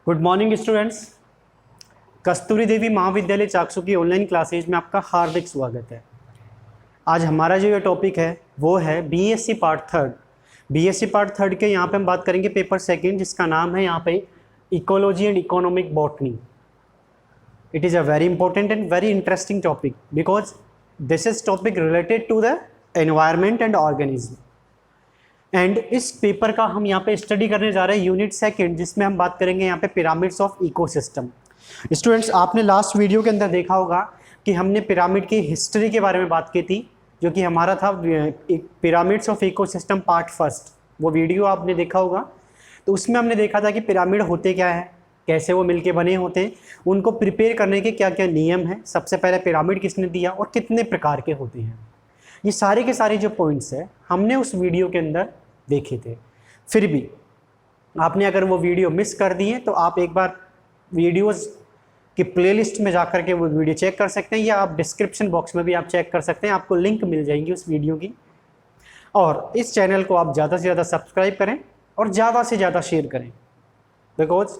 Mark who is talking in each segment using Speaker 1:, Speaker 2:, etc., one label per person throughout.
Speaker 1: Good morning students. Kasturi Devi Mahavidyalaya Chaksu की online classes में आपका हार्दिक स्वागत है। आज हमारा जो ये टॉपिक है वो है BSc part third. BSc part third के यहाँ पे हम बात करेंगे पेपर सेकंड, जिसका नाम है यहाँ पे ecology and economic botany. It is a very important and very interesting topic because this is topic related to the environment and organism. And इस पेपर का हम यहाँ पे स्टडी करने जा रहे हैं यूनिट सेकंड, जिसमें हम बात करेंगे यहाँ पे पिरामिड्स ऑफ इकोसिस्टम। स्टूडेंट्स, आपने लास्ट वीडियो के अंदर देखा होगा कि हमने पिरामिड की हिस्ट्री के बारे में बात की थी, जो कि हमारा था pyramids of ecosystem part first. वो वीडियो आपने देखा होगा। तो उसमें हमने देखा था कि पिरामिड होते क्या है, कैसे वो मिलके बने होते हैं, उनको प्रिपेयर करने के क्या क्या नियम हैं, सबसे पहले पिरामिड किसने दिया और कितने प्रकार के होते हैं। ये सारे के सारे जो पॉइंट्स हैं हमने उस वीडियो के अंदर देखे थे। फिर भी आपने अगर वो वीडियो मिस कर दी है तो आप एक बार वीडियोस की प्लेलिस्ट में जाकर के वो वीडियो चेक कर सकते हैं, या आप डिस्क्रिप्शन बॉक्स में भी आप चेक कर सकते हैं, आपको लिंक मिल जाएंगी उस वीडियो की। और इस चैनल को आप ज़्यादा से ज़्यादा सब्सक्राइब करें और ज़्यादा से ज़्यादा शेयर करें, बिकॉज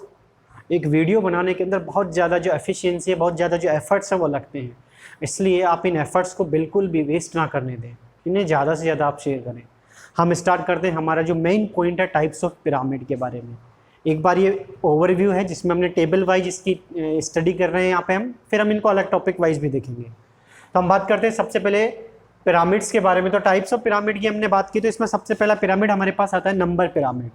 Speaker 1: एक वीडियो बनाने के अंदर बहुत ज़्यादा जो एफिशिएंसी है, बहुत ज़्यादा जो एफर्ट्स हैं वो लगते हैं। इसलिए आप इन एफर्ट्स को बिल्कुल भी वेस्ट ना करने दें, इन्हें ज़्यादा से ज़्यादा आप शेयर करें। हम स्टार्ट करते हैं हमारा जो मेन पॉइंट है टाइप्स ऑफ पिरामिड के बारे में। एक बार ये ओवरव्यू है जिसमें हमने टेबल वाइज इसकी स्टडी कर रहे हैं यहाँ पे हम, फिर हम इनको अलग टॉपिक वाइज भी देखेंगे। तो हम बात करते हैं सबसे पहले पिरामिड्स के बारे में। तो टाइप्स ऑफ पिरामिड की हमने बात की, तो इसमें सबसे पहला पिरामिड हमारे पास आता है नंबर पिरामिड।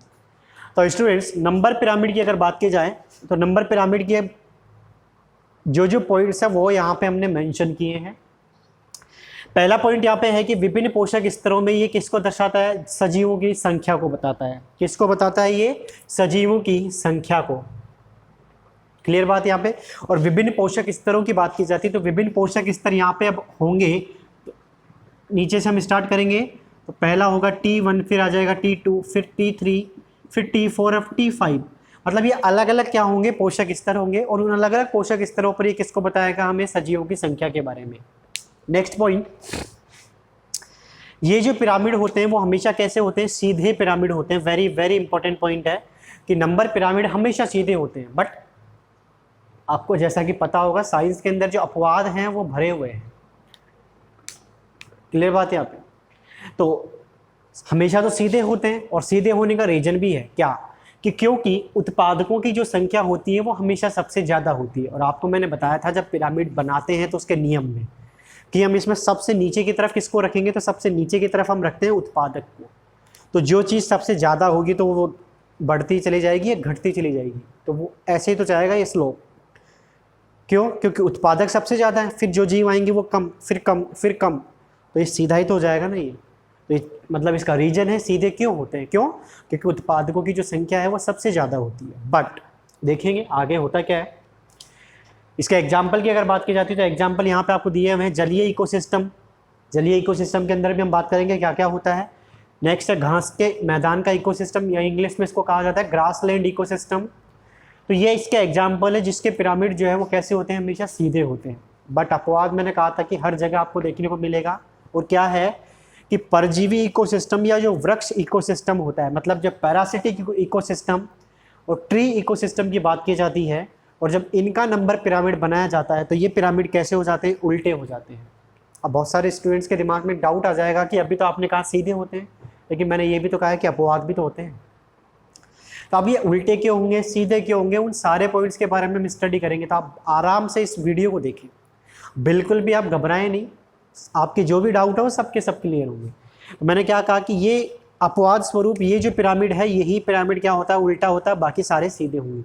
Speaker 1: तो स्टूडेंट्स, नंबर पिरामिड की अगर बात की जाए तो नंबर पिरामिड के जो पॉइंट्स है वो यहाँ पे हमने मेंशन किए हैं। पहला पॉइंट यहाँ पे है कि विभिन्न पोषक स्तरों में ये किसको दर्शाता है, सजीवों की संख्या को बताता है। किसको बताता है ये, सजीवों की संख्या को। क्लियर बात यहाँ पे। और विभिन्न पोषक स्तरों की बात की जाती है तो विभिन्न पोषक स्तर यहाँ पे अब होंगे, नीचे से हम स्टार्ट करेंगे। तो पहला होगा T1, फिर आ जाएगा T2, फिर T3, फिर T4 और T5। मतलब ये अलग अलग क्या होंगे, पोषक स्तर होंगे, और उन अलग अलग पोषक स्तरों पर ये किसको बताएगा, हमें सजीवों की संख्या के बारे में। नेक्स्ट पॉइंट, ये जो पिरामिड होते हैं वो हमेशा कैसे होते हैं, सीधे पिरामिड होते हैं। वेरी वेरी इंपॉर्टेंट पॉइंट है कि नंबर पिरामिड हमेशा सीधे होते हैं। बट आपको जैसा कि पता होगा साइंस के अंदर जो अपवाद हैं वो भरे हुए हैं। क्लियर बात है यहाँ पे। तो हमेशा तो सीधे होते हैं, और सीधे होने का रीजन भी है क्या, कि क्योंकि उत्पादकों की जो संख्या होती है वो हमेशा सबसे ज़्यादा होती है। और आपको मैंने बताया था जब पिरामिड बनाते हैं तो उसके नियम में कि हम इसमें सबसे नीचे की तरफ किसको रखेंगे, तो सबसे नीचे की तरफ हम रखते हैं उत्पादक को। तो जो चीज़ सबसे ज़्यादा होगी तो वो बढ़ती चली जाएगी या घटती चली जाएगी, तो वो ऐसे ही तो जाएगा ये स्लोप। क्यों, क्योंकि उत्पादक सबसे ज़्यादा है, फिर जो जीव आएंगे वो कम, फिर कम, फिर कम, तो ये सीधा ही तो हो जाएगा ना ये। तो मतलब इसका रीजन है सीधे क्यों होते हैं, क्यों, क्योंकि उत्पादकों की जो संख्या है वो सबसे ज़्यादा होती है। बट देखेंगे आगे होता क्या है। इसका एग्जाम्पल की अगर बात की जाती है तो एग्जाम्पल यहाँ पे आपको दिए हुए हैं जलीय इकोसिस्टम। जलीय इकोसिस्टम के अंदर भी हम बात करेंगे क्या क्या होता है। नेक्स्ट है घास के मैदान का इकोसिस्टम, या इंग्लिश में इसको कहा जाता है ग्रासलैंड इकोसिस्टम। तो ये इसके एग्जाम्पल है जिसके पिरामिड जो है वो कैसे होते हैं, हमेशा सीधे होते हैं। बट अपवाद मैंने कहा था कि हर जगह आपको देखने को मिलेगा। और क्या है कि परजीवी इकोसिस्टम या जो वृक्ष इकोसिस्टम होता है, मतलब जब पैरासिटिक इकोसिस्टम और ट्री इकोसिस्टम की बात की जाती है, और जब इनका नंबर पिरामिड बनाया जाता है तो ये पिरामिड कैसे हो जाते हैं, उल्टे हो जाते हैं। अब बहुत सारे स्टूडेंट्स के दिमाग में डाउट आ जाएगा कि अभी तो आपने कहा सीधे होते हैं, लेकिन मैंने ये भी तो कहा है कि अपवाद भी तो होते हैं। तो अब ये उल्टे क्यों होंगे, सीधे क्यों होंगे, उन सारे पॉइंट्स के बारे में हम स्टडी करेंगे। तो आप आराम से इस वीडियो को देखें, बिल्कुल भी आप घबराएं नहीं। आपके जो भी डाउट है वो सबके सब क्लियर होंगे। तो मैंने क्या कहा कि ये अपवाद स्वरूप ये जो पिरामिड है, यही पिरामिड क्या होता है, उल्टा होता है, बाकी सारे सीधे होंगे।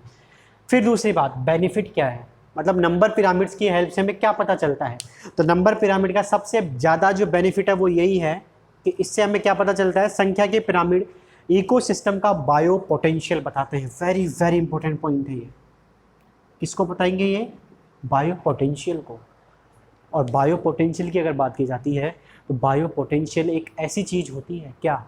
Speaker 1: फिर दूसरी बात, बेनिफिट क्या है, मतलब नंबर पिरामिड्स की हेल्प से हमें क्या पता चलता है। तो नंबर पिरामिड का सबसे ज़्यादा जो बेनिफिट है वो यही है कि इससे हमें क्या पता चलता है, संख्या के पिरामिड इकोसिस्टम का बायो पोटेंशियल बताते हैं। वेरी वेरी इंपॉर्टेंट पॉइंट है ये। किसको बताएंगे, ये बायो पोटेंशियल को। और बायो पोटेंशियल की अगर बात की जाती है तो बायो पोटेंशियल एक ऐसी चीज़ होती है क्या,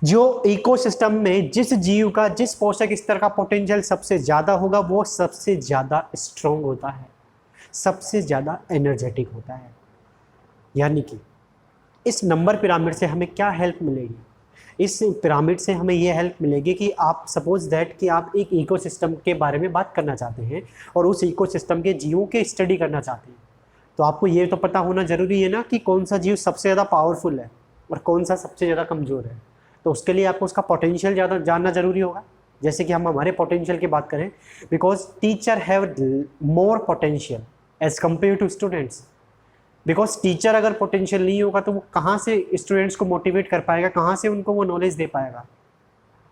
Speaker 1: जो इकोसिस्टम में जिस जीव का, जिस पोषक स्तर का पोटेंशियल सबसे ज़्यादा होगा वो सबसे ज़्यादा स्ट्रॉन्ग होता है, सबसे ज़्यादा एनर्जेटिक होता है। यानी कि इस नंबर पिरामिड से हमें क्या हेल्प मिलेगी, इस पिरामिड से हमें ये हेल्प मिलेगी कि आप सपोज दैट कि आप एक इकोसिस्टम के बारे में बात करना चाहते हैं और उस इकोसिस्टम के जीवों के स्टडी करना चाहते हैं, तो आपको ये तो पता होना ज़रूरी है ना कि कौन सा जीव सबसे ज़्यादा पावरफुल है और कौन सा सबसे ज़्यादा कमज़ोर है। तो उसके लिए आपको उसका पोटेंशियल ज़्यादा जानना ज़रूरी होगा। जैसे कि हम हमारे पोटेंशियल की बात करें, because teacher have more potential as compare to students. Because teacher अगर पोटेंशियल नहीं होगा तो वो कहाँ से स्टूडेंट्स को मोटिवेट कर पाएगा, कहाँ से उनको वो नॉलेज दे पाएगा।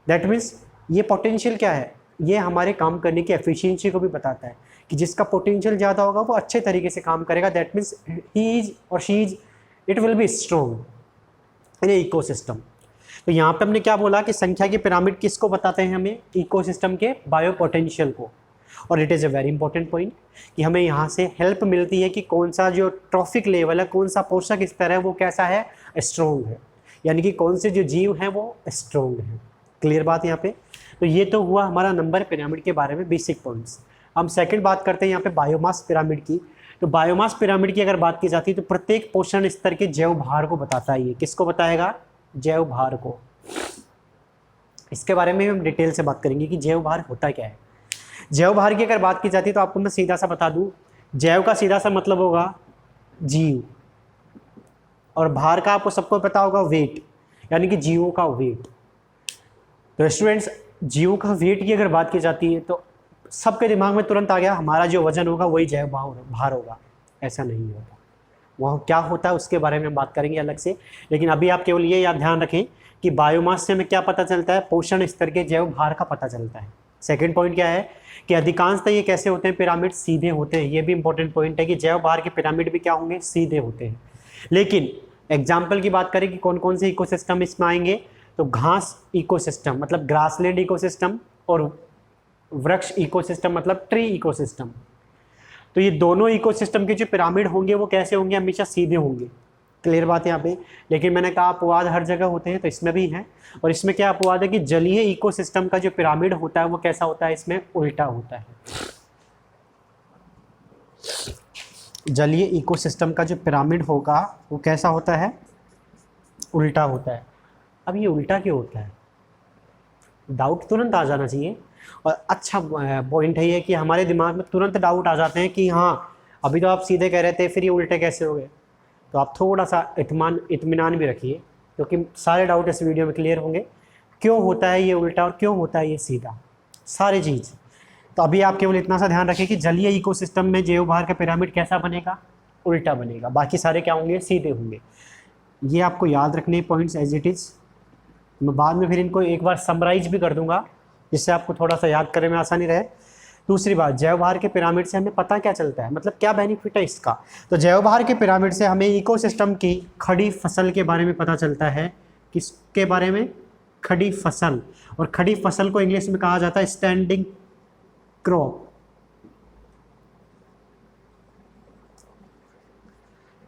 Speaker 1: दैट मीन्स ये पोटेंशियल क्या है, ये हमारे काम करने की एफिशिएंसी को भी बताता है कि जिसका पोटेंशियल ज़्यादा होगा वो अच्छे तरीके से काम करेगा। दैट मीन्स ही इज और she is it will be strong in A ecosystem. तो यहाँ पे हमने क्या बोला कि संख्या की पिरामिड किसको बताते हैं, हमें इकोसिस्टम के बायो पोटेंशियल को। और it is a very important point कि हमें यहाँ से हेल्प मिलती है कि कौन सा जो ट्रॉफिक लेवल है, कौन सा पोषक स्तर है वो कैसा है, स्ट्रॉन्ग है, यानी कि कौन से जो जीव हैं वो स्ट्रॉन्ग हैं। क्लियर बात यहाँ पे। तो ये तो हुआ हमारा नंबर पिरामिड के बारे में बेसिक पॉइंट्स। हम सेकंड बात करते हैं यहाँ पे बायोमास पिरामिड की। तो बायोमास पिरामिड की अगर बात की जाती है तो प्रत्येक पोषण स्तर के जैव भार को बताता है। ये किसको बताएगा, जैव भार को। इसके बारे में हम डिटेल से बात करेंगे कि जैव भार होता क्या है। जैव भार की अगर बात की जाती है तो आपको मैं सीधा सा बता दूं, जैव का सीधा सा मतलब होगा जीव, और भार का आपको सबको पता होगा वेट, यानी कि जीवों का वेट। तो स्टूडेंट्स, जीवों का वेट की अगर बात की जाती है तो सबके दिमाग में तुरंत आ गया हमारा जो वजन होगा वही जैव भार होगा। ऐसा नहीं होता, वह क्या होता है उसके बारे में हम बात करेंगे अलग से। लेकिन अभी आप केवल ये याद ध्यान रखें कि बायोमास से हमें क्या पता चलता है, पोषण स्तर के जैव भार का पता चलता है। सेकंड पॉइंट क्या है कि अधिकांशतः ये कैसे होते हैं, पिरामिड सीधे होते हैं। ये भी इंपॉर्टेंट पॉइंट है कि जैव भार के पिरामिड भी क्या होंगे, सीधे होते हैं। लेकिन एग्जाम्पल की बात करें कि कौन कौन से इकोसिस्टम इसमें आएंगे, तो घास इकोसिस्टम मतलब ग्रासलैंड इकोसिस्टम, और वृक्ष इकोसिस्टम मतलब ट्री इकोसिस्टम। तो ये दोनों इकोसिस्टम के जो पिरामिड होंगे वो कैसे होंगे, हमेशा सीधे होंगे। क्लियर बात है यहाँ पे। लेकिन मैंने कहा अपवाद हर जगह होते हैं, तो इसमें भी है। और इसमें क्या अपवाद है कि जलीय इकोसिस्टम का जो पिरामिड होता है वो कैसा होता है, इसमें उल्टा होता है। जलीय इकोसिस्टम का जो पिरामिड होगा वो कैसा होता है, उल्टा होता है। अब ये उल्टा क्यों होता है, डाउट तुरंत आ जाना चाहिए। और अच्छा पॉइंट है ये कि हमारे दिमाग में तुरंत डाउट आ जाते हैं कि हाँ अभी तो आप सीधे कह रहे थे, फिर ये उल्टे कैसे हो गए। तो आप थोड़ा सा इत्मीनान भी रखिए, क्योंकि सारे डाउट इस वीडियो में क्लियर होंगे। क्यों होता है ये उल्टा और क्यों होता है ये सीधा, सारी चीज़। तो अभी आप केवल इतना सा ध्यान रखें कि जलीय इकोसिस्टम में जैव भार का पिरामिड कैसा बनेगा, उल्टा बनेगा। बाकी सारे क्या होंगे, सीधे होंगे। ये आपको याद रखने पॉइंट्स एज इट इज़। मैं बाद में फिर इनको एक बार समराइज भी कर दूंगा, जिससे आपको थोड़ा सा याद करने में आसानी रहे। दूसरी बात, जैव भार के पिरामिड से हमें पता क्या चलता है, मतलब क्या बेनिफिट है इसका। तो जैव भार के पिरामिड से हमें इकोसिस्टम की खड़ी फसल के बारे में पता चलता है। किसके बारे में, खड़ी फसल। और खड़ी फसल को इंग्लिश में कहा जाता है स्टैंडिंग क्रॉप।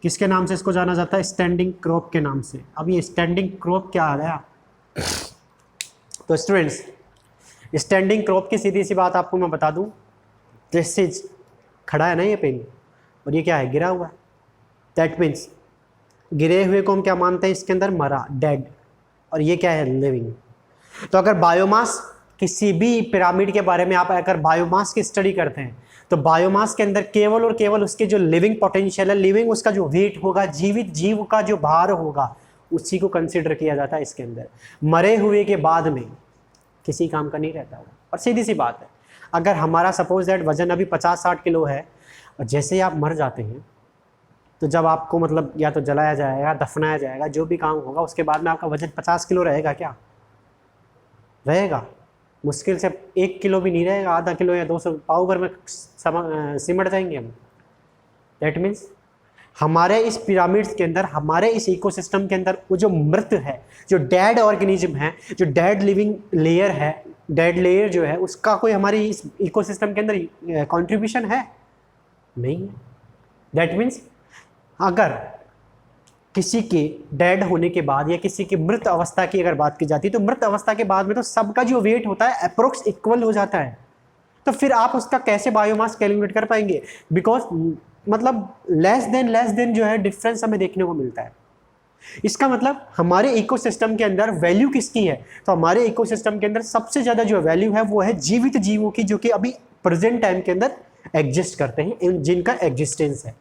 Speaker 1: किसके नाम से इसको जाना जाता है, स्टैंडिंग क्रॉप के नाम से। अब ये स्टैंडिंग क्रॉप क्या आ गया, तो स्टूडेंट्स स्टैंडिंग क्रॉप की सीधी सी बात आपको मैं बता दूं, जैसे खड़ा है ना ये पेन, और ये क्या है, गिरा हुआ है। दैट मीन्स गिरे हुए को हम क्या मानते हैं, इसके अंदर मरा, डेड, और ये क्या है, लिविंग। तो अगर बायोमास, किसी भी पिरामिड के बारे में आप अगर बायोमास की स्टडी करते हैं तो बायोमास के अंदर केवल और केवल उसके जो लिविंग पोटेंशियल है, लिविंग उसका जो वेट होगा, जीवित जीव का जो भार होगा, उसी को कंसिडर किया जाता है इसके अंदर। मरे हुए के बाद में किसी काम का नहीं रहता वो। और सीधी सी बात है, अगर हमारा सपोज दैट वजन अभी 50-60 किलो है, और जैसे ही आप मर जाते हैं तो जब आपको मतलब या तो जलाया जाएगा, दफनाया जाएगा, जो भी काम होगा, उसके बाद में आपका वजन 50 किलो रहेगा क्या, रहेगा? मुश्किल से 1 किलो भी नहीं रहेगा, आधा किलो या 200 पाव भर में सिमट जाएंगे हम। दैट मीन्स हमारे इस पिरामिड्स के अंदर, हमारे इस इकोसिस्टम के अंदर वो जो मृत है, जो डेड ऑर्गेनिज्म है, जो डेड लिविंग लेयर है, डेड लेयर जो है, उसका कोई हमारी इस इकोसिस्टम के अंदर कंट्रीब्यूशन है नहीं है। दैट मीन्स अगर किसी के डेड होने के बाद या किसी की मृत अवस्था की अगर बात की जाती है तो मृत अवस्था के बाद में तो सबका जो वेट होता है अप्रोक्स इक्वल हो जाता है। तो फिर आप उसका कैसे बायोमास कैलकुलेट कर पाएंगे, बिकॉज मतलब लेस देन जो है डिफरेंस हमें देखने को मिलता है। इसका मतलब हमारे इकोसिस्टम के अंदर वैल्यू किसकी है? तो हमारे इकोसिस्टम के अंदर सबसे ज्यादा जो वैल्यू है वो है जीवित जीवों की, जो कि अभी प्रेजेंट टाइम के अंदर एग्जिस्ट करते हैं, जिनका एग्जिस्टेंस है।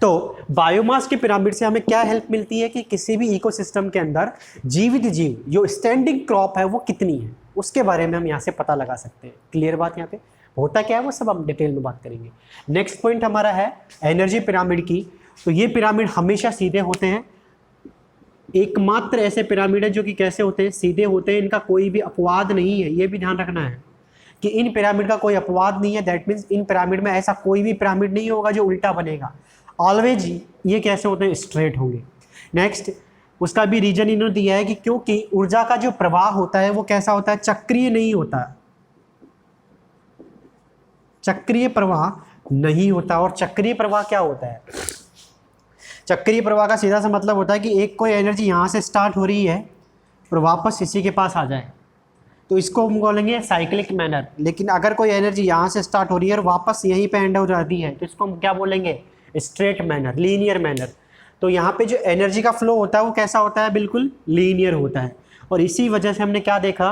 Speaker 1: तो बायोमास के पिरामिड से हमें क्या हेल्प मिलती है कि किसी भी इकोसिस्टम के अंदर जीवित जीव जो स्टैंडिंग क्रॉप है वो कितनी है, उसके बारे में हम यहाँ से पता लगा सकते हैं। क्लियर बात? यहाँ पे होता क्या है वो सब हम डिटेल में बात करेंगे। नेक्स्ट पॉइंट हमारा है एनर्जी पिरामिड की। तो ये पिरामिड हमेशा सीधे होते हैं, एकमात्र ऐसे पिरामिड है जो कि कैसे होते हैं? सीधे होते हैं, इनका कोई भी अपवाद नहीं है। ये भी ध्यान रखना है कि इन पिरामिड का कोई अपवाद नहीं है। दैट मीन्स इन पिरामिड में ऐसा कोई भी पिरामिड नहीं होगा जो उल्टा बनेगा। ऑलवेज ये कैसे होते हैं? स्ट्रेट होंगे। नेक्स्ट, उसका भी रीजन इन्होंने दिया है कि क्योंकि ऊर्जा का जो प्रवाह होता है वो कैसा होता है? चक्रीय नहीं होता, चक्रीय प्रवाह नहीं होता। और चक्रीय प्रवाह क्या होता है? चक्रीय प्रवाह का सीधा सा मतलब होता है कि एक कोई एनर्जी यहाँ से स्टार्ट हो रही है और वापस इसी के पास आ जाए, तो इसको हम बोलेंगे साइक्लिक मैनर। लेकिन अगर कोई एनर्जी यहाँ से स्टार्ट हो रही है और वापस यहीं पे एंड हो जाती है, तो इसको हम क्या बोलेंगे? Straight manner, linear manner. तो यहाँ पे जो एनर्जी का फ्लो होता है वो कैसा होता है? बिल्कुल लीनियर होता है। और इसी वजह से हमने क्या देखा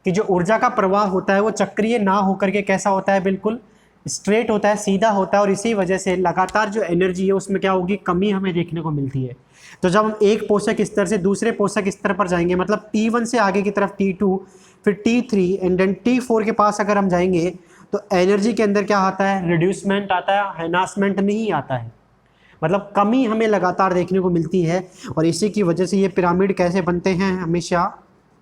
Speaker 1: कि जो ऊर्जा का प्रवाह होता है वो चक्रीय ना होकर के कैसा होता है? बिल्कुल स्ट्रेट होता है, सीधा होता है। और इसी वजह से लगातार जो एनर्जी है उसमें क्या होगी? कमी हमें देखने को मिलती है। तो जब हम एक पोषक स्तर से दूसरे पोषक स्तर पर जाएंगे, मतलब T1 से आगे की तरफ T2, फिर T3 एंड देन T4 के पास अगर हम जाएंगे, तो एनर्जी के अंदर क्या आता है? रिड्यूसमेंट आता है, एनहांसमेंट नहीं आता है। मतलब कमी हमें लगातार देखने को मिलती है। और इसी की वजह से ये पिरामिड कैसे बनते हैं? हमेशा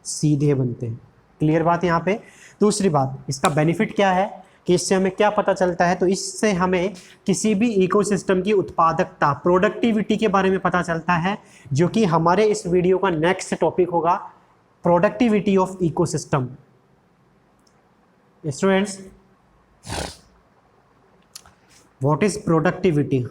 Speaker 1: सीधे बनते हैं। क्लियर बात यहाँ पे? दूसरी बात, इसका बेनिफिट क्या है कि इससे हमें क्या पता चलता है? तो इससे हमें किसी भी इकोसिस्टम की उत्पादकता, प्रोडक्टिविटी के बारे में पता चलता है, जो कि हमारे इस वीडियो का नेक्स्ट टॉपिक होगा, productivity of ecosystem. Students, what is productivity?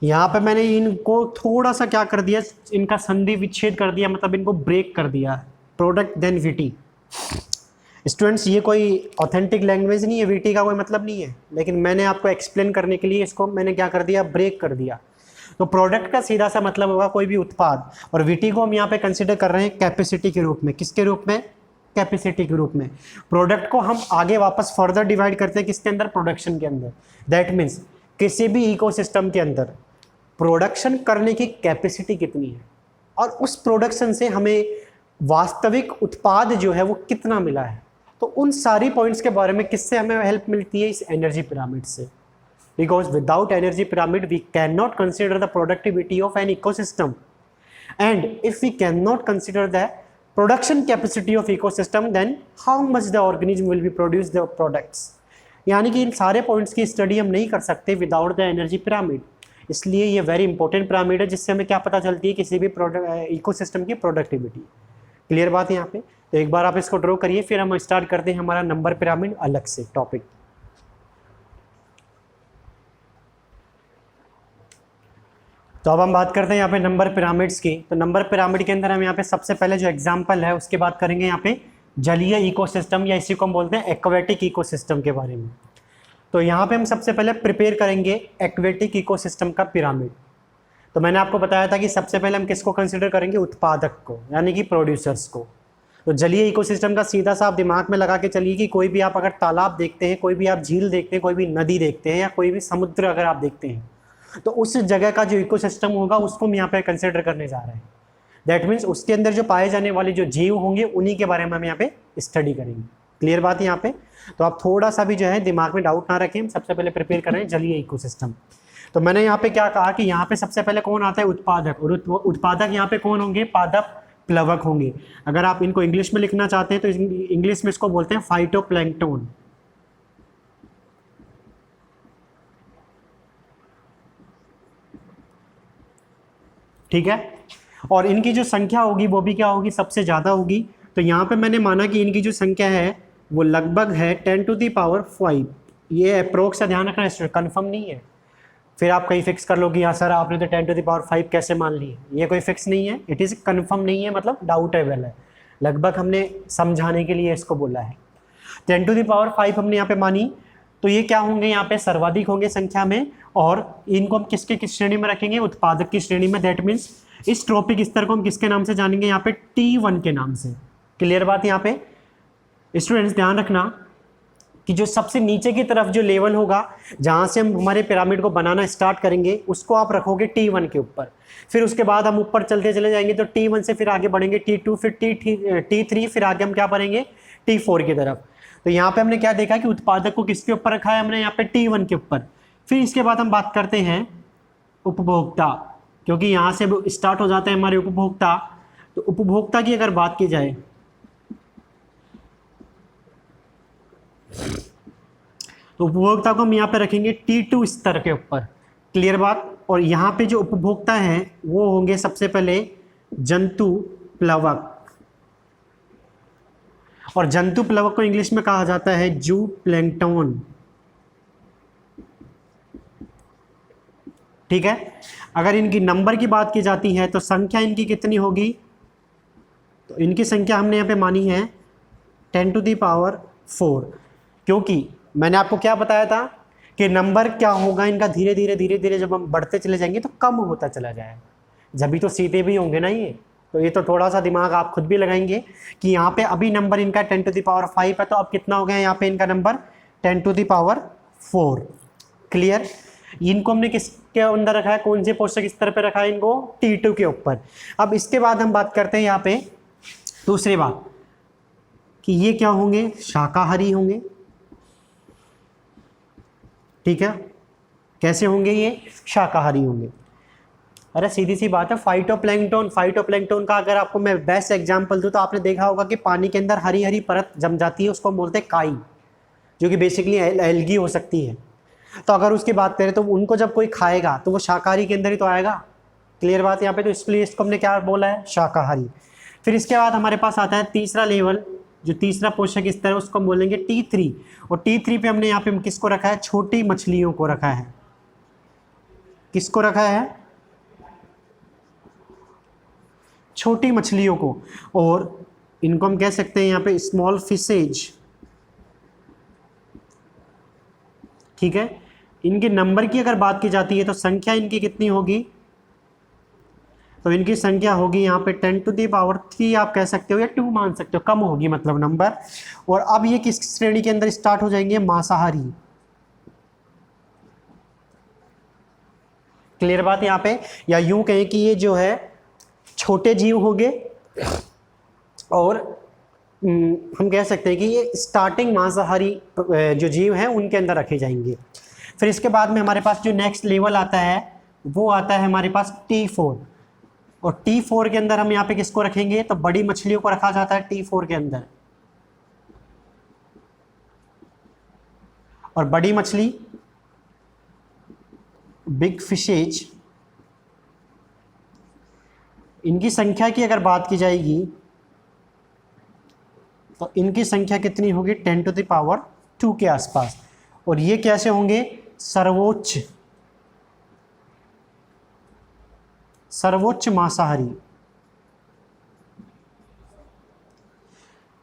Speaker 1: यहाँ पे मैंने इनको थोड़ा सा क्या कर दिया, इनका संधि विच्छेद कर दिया, मतलब इनको ब्रेक कर दिया। Product then VT. स्टूडेंट्स, ये कोई ऑथेंटिक लैंग्वेज नहीं है, वीटी का कोई मतलब नहीं है, लेकिन मैंने आपको एक्सप्लेन करने के लिए इसको मैंने क्या कर दिया? ब्रेक कर दिया। तो प्रोडक्ट का सीधा सा मतलब होगा कोई भी उत्पाद, और वीटी को हम यहाँ पे कंसिडर कर रहे हैं कैपेसिटी के रूप में। किसके रूप में? कैपेसिटी के रूप में। प्रोडक्ट को हम आगे वापस फर्दर डिवाइड करते हैं किसके अंदर? प्रोडक्शन के अंदर। दैट मीन्स किसी भी इकोसिस्टम के अंदर प्रोडक्शन करने की कैपेसिटी कितनी है, और उस प्रोडक्शन से हमें वास्तविक उत्पाद जो है वो कितना मिला है। तो उन सारी पॉइंट्स के बारे में किससे हमें हेल्प मिलती है? इस एनर्जी पिरामिड से। Because without energy pyramid we can not consider the productivity of an ecosystem, and if we can not consider the production capacity of ecosystem, then how much the organism will be produce the products. यानी कि इन सारे points की study हम नहीं कर सकते without the energy pyramid. इसलिए ये वेरी इंपॉर्टेंट पिरामिड है, जिससे हमें क्या पता चलती है? किसी भी इकोसिस्टम की प्रोडक्टिविटी। क्लियर बात है यहाँ पे? तो एक बार आप इसको ड्रॉ करिए, फिर हम स्टार्ट करते हैं हमारा नंबर पिरामिड अलग से टॉपिक। तो अब हम बात करते हैं यहाँ पे नंबर पिरामिड्स की। तो नंबर पिरामिड के अंदर हम यहाँ पे सबसे पहले जो एग्जाम्पल है उसकी बात करेंगे यहाँ पे जलीय इकोसिस्टम, या इसी को हम बोलते हैं एक्वेटिक इकोसिस्टम के बारे में। तो यहाँ पे हम सबसे पहले प्रिपेयर करेंगे एक्वेटिक इकोसिस्टम का पिरामिड। तो मैंने आपको बताया था कि सबसे पहले हम किसको कंसिडर करेंगे? उत्पादक को, यानी कि प्रोड्यूसर्स को। तो जलीय इकोसिस्टम का सीधा सा आप दिमाग में लगा के चलिए कि कोई भी आप अगर तालाब देखते हैं, कोई भी आप झील देखते हैं, कोई भी नदी देखते हैं, या कोई भी समुद्र अगर आप देखते हैं, तो उस जगह का जो इकोसिस्टम होगा उसको हम यहाँ पे कंसिडर करने जा रहे हैं। दैट मीन्स उसके अंदर जो पाए जाने वाले जो जीव होंगे उन्हीं के बारे में हम यहाँ पे स्टडी करेंगे। क्लियर बात है यहाँ पे? तो आप थोड़ा सा भी जो है दिमाग में डाउट ना रखें, हम सबसे पहले प्रिपेयर कर रहे हैं जलीय इकोसिस्टम। तो मैंने यहाँ पे क्या कहा कि यहाँ पे सबसे पहले कौन आता है? उत्पादक। और उत्पादक यहाँ पे कौन होंगे? पादप प्लवक होंगे। अगर आप इनको इंग्लिश में लिखना चाहते हैं तो इंग्लिश में इसको बोलते हैं फाइटोप्लैंक्टन। ठीक है। और इनकी जो संख्या होगी वो भी क्या होगी, सबसे ज़्यादा होगी। तो यहाँ पे मैंने माना कि इनकी जो संख्या है वो लगभग है 10⁵। ये अप्रोक्स है, ध्यान रखना, स्टूडेंट कंफर्म नहीं है। फिर आप कहीं फिक्स कर लो कि हाँ सर आपने तो 10⁵ कैसे मान ली, ये कोई फिक्स नहीं है, इट इज़ कंफर्म नहीं है, मतलब डाउटेबल है। लगभग हमने समझाने के लिए इसको बोला है। 10⁵ हमने यहाँ पे मानी, तो ये क्या होंगे, यहाँ पे सर्वाधिक होंगे संख्या में, और इनको हम किसके किस श्रेणी में रखेंगे, उत्पादक की श्रेणी में। दैट मीन्स इस ट्रॉपिक स्तर को हम किसके नाम से जानेंगे, यहाँ पे T1 के नाम से। क्लियर बात। यहाँ पे स्टूडेंट्स ध्यान रखना कि जो सबसे नीचे की तरफ जो लेवल होगा, जहाँ से हम हमारे पिरामिड को बनाना स्टार्ट करेंगे, उसको आप रखोगे T1 के ऊपर। फिर उसके बाद हम ऊपर चलते चले जाएंगे, तो T1 से फिर आगे बढ़ेंगे T2, फिर T3, फिर आगे हम क्या बढ़ेंगे T4 की तरफ। तो यहाँ पे हमने क्या देखा कि उत्पादक को किसके ऊपर रखा है, हमने यहाँ पे T1 के ऊपर। फिर इसके बाद हम बात करते हैं उपभोक्ता, क्योंकि यहाँ से स्टार्ट हो जाते हैं हमारे उपभोक्ता। तो उपभोक्ता की अगर बात की जाए तो उपभोक्ता को हम यहाँ पे रखेंगे T2 स्तर के ऊपर। क्लियर बात। और यहाँ पे जो उपभोक्ता है वो होंगे सबसे पहले जंतु प्लवक, और जंतु प्लवक को इंग्लिश में कहा जाता है जू प्लैंक्टन। ठीक है। अगर इनकी नंबर की बात की जाती है तो संख्या इनकी कितनी होगी, तो इनकी संख्या हमने यहाँ पे मानी है 10⁴, क्योंकि मैंने आपको क्या बताया था कि नंबर क्या होगा इनका, धीरे धीरे जब हम बढ़ते चले जाएंगे तो कम होता चला जाएगा, जब भी तो सीधे भी होंगे ना ये। तो ये तो थोड़ा सा दिमाग आप खुद भी लगाएंगे कि यहाँ पे अभी नंबर इनका 10⁵ है, तो अब कितना हो गया यहाँ पे इनका नंबर 10⁴। क्लियर। इनको हमने किसके अंदर रखा है, कौन से पोषक स्तर पे रखा है, इनको T2 के ऊपर। अब इसके बाद हम बात करते हैं यहाँ पे दूसरी बात कि ये क्या होंगे, शाकाहारी होंगे। ठीक है। कैसे होंगे ये, शाकाहारी होंगे। अरे सीधी सी बात है, फाइटोप्लैंक्टन का अगर आपको मैं बेस्ट एग्जांपल दूं तो आपने देखा होगा कि पानी के अंदर हरी हरी परत जम जाती है, उसको बोलते हैं काई, जो कि बेसिकली एल्गी हो सकती है। तो अगर उसकी बात करें तो उनको जब कोई खाएगा तो वो शाकाहारी के अंदर ही तो आएगा। क्लियर बात यहाँ पे। तो इसलिए इसको हमने क्या बोला है, शाकाहारी। फिर इसके बाद हमारे पास आता है तीसरा लेवल, जो तीसरा पोषक स्तर है उसको हम बोलेंगे T3। और T3 पे हमने यहाँ पे किसको रखा है, छोटी मछलियों को रखा है। किसको रखा है, छोटी मछलियों को। और इनको हम कह सकते हैं यहाँ पे स्मॉल फिशेज। ठीक है। इनके नंबर की अगर बात की जाती है तो संख्या इनकी कितनी होगी, तो इनकी संख्या होगी यहाँ पे 10⁵ आप कह सकते हो या 2 मान सकते हो, कम होगी मतलब नंबर। और अब ये किस श्रेणी के अंदर स्टार्ट हो जाएंगे, मांसाहारी। क्लियर बात यहाँ पे। या यूं कहें कि ये जो है छोटे जीव होंगे, और हम कह सकते हैं कि ये स्टार्टिंग मांसाहारी जो जीव हैं उनके अंदर रखे जाएंगे। फिर इसके बाद में हमारे पास जो नेक्स्ट लेवल आता है वो आता है हमारे पास T4। और T4 के अंदर हम यहाँ पे किसको रखेंगे, तो बड़ी मछलियों को रखा जाता है T4 के अंदर। और बड़ी मछली, बिग फिशेज, इनकी संख्या की अगर बात की जाएगी तो इनकी संख्या कितनी होगी, 10⁵ के आसपास। और ये कैसे होंगे, सर्वोच्च मांसाहारी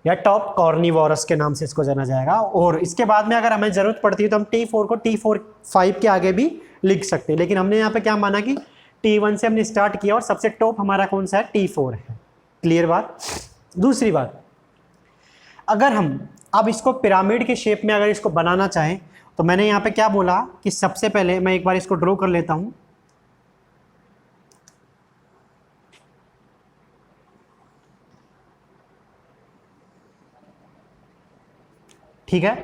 Speaker 1: या टॉप कॉर्निवोरस के नाम से इसको जाना जाएगा। और इसके बाद में अगर हमें जरूरत पड़ती है तो हम T4 को T4-5 के आगे भी लिख सकते हैं, लेकिन हमने यहाँ पे क्या माना कि T1 से हमने स्टार्ट किया और सबसे टॉप हमारा कौन सा है, T4 है। क्लियर बात। दूसरी बात, अगर हम अब इसको पिरामिड के शेप में अगर इसको बनाना चाहें तो मैंने यहाँ पे क्या बोला कि सबसे पहले मैं एक बार इसको ड्रॉ कर लेता हूँ। ठीक है।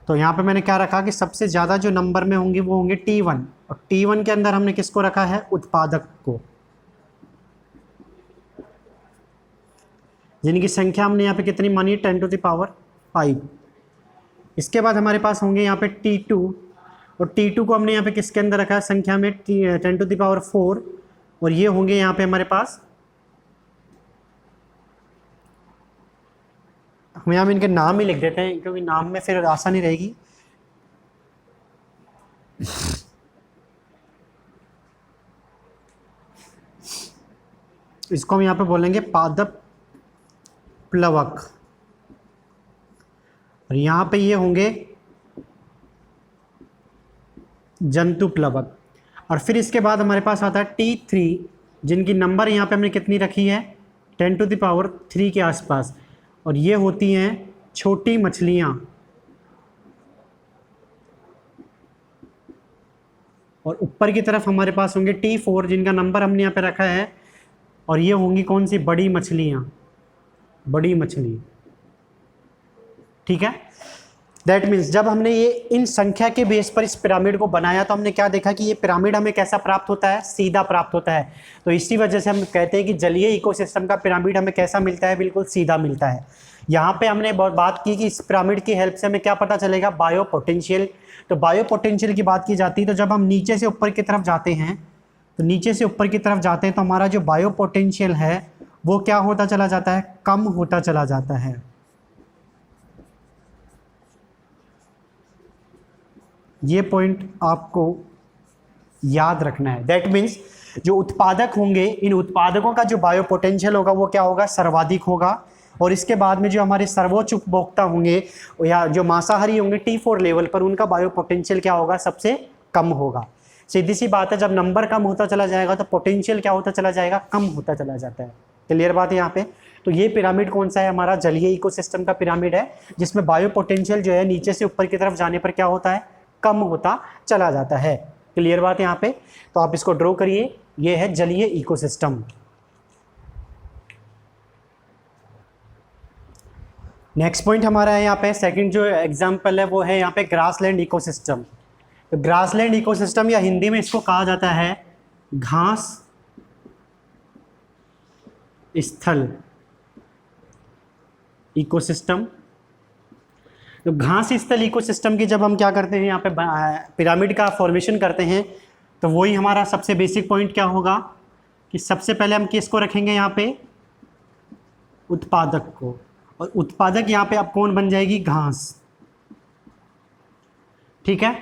Speaker 1: तो यहाँ पे मैंने क्या रखा कि सबसे ज़्यादा जो नंबर में होंगे वो होंगे T1, और T1 के अंदर हमने किसको रखा है, उत्पादक को, जिनकी संख्या हमने यहाँ पे कितनी मानी है, 10⁵। इसके बाद हमारे पास होंगे यहाँ पे T2, और T2 को हमने यहाँ पे किसके अंदर रखा है, संख्या में 10⁴। और ये होंगे यहाँ पे हमारे पास, हम यहाँ में इनके नाम ही लिख देते हैं क्योंकि नाम में फिर आसानी रहेगी। इसको हम यहाँ पे बोलेंगे पादप प्लवक, और यहाँ पे ये होंगे जंतु प्लवक। और फिर इसके बाद हमारे पास आता है T3, जिनकी नंबर यहाँ पे हमने कितनी रखी है 10⁻³ के आसपास, और ये होती हैं छोटी मछलियाँ। और ऊपर की तरफ हमारे पास होंगे T4, जिनका नंबर हमने यहाँ पे रखा है, और ये होंगी कौन सी, बड़ी मछलियाँ, बड़ी मछली। ठीक है, दैट मीन्स जब हमने ये इन संख्या के बेस पर इस पिरामिड को बनाया तो हमने क्या देखा कि ये पिरामिड हमें कैसा प्राप्त होता है, सीधा प्राप्त होता है। तो इसी वजह से हम कहते हैं कि जलीय इकोसिस्टम का पिरामिड हमें कैसा मिलता है, बिल्कुल सीधा मिलता है। यहाँ पे हमने बहुत बात की कि इस पिरामिड की हेल्प से हमें क्या पता चलेगा, बायो पोटेंशियल। तो बायो पोटेंशियल की बात की जाती है तो जब हम नीचे से ऊपर की तरफ जाते हैं, तो नीचे से ऊपर की तरफ जाते हैं तो हमारा जो बायो पोटेंशियल है वो क्या होता चला जाता है, कम होता चला जाता है। ये पॉइंट आपको याद रखना है। दैट मीन्स जो उत्पादक होंगे, इन उत्पादकों का जो बायो पोटेंशियल होगा वो क्या होगा, सर्वाधिक होगा। और इसके बाद में जो हमारे सर्वोच्च उपभोक्ता होंगे या जो मांसाहारी होंगे T4 लेवल पर, उनका बायो पोटेंशियल क्या होगा, सबसे कम होगा। सीधी सी बात है, जब नंबर कम होता चला जाएगा तो पोटेंशियल क्या होता चला जाएगा, कम होता चला जाता है। क्लियर बात है यहाँ पे। तो ये पिरामिड कौन सा है, हमारा जलीय इकोसिस्टम का पिरामिड है, जिसमें बायो पोटेंशियल जो है नीचे से ऊपर की तरफ जाने पर क्या होता है, कम होता चला जाता है। क्लियर बात है यहाँ पे। तो आप इसको ड्रॉ करिए, ये है जलीय इकोसिस्टम। नेक्स्ट पॉइंट हमारा है यहाँ पे, सेकंड जो एग्जांपल है वो है यहाँ पे ग्रासलैंड इकोसिस्टम। तो ग्रासलैंड इकोसिस्टम या हिंदी में इसको कहा जाता है घास स्थल इकोसिस्टम। तो घास स्थल इकोसिस्टम की जब हम क्या करते हैं, यहाँ पे पिरामिड का फॉर्मेशन करते हैं, तो वही हमारा सबसे बेसिक पॉइंट क्या होगा कि सबसे पहले हम किसको रखेंगे यहाँ पे, उत्पादक को। और उत्पादक यहाँ पे अब कौन बन जाएगी, घास। ठीक है।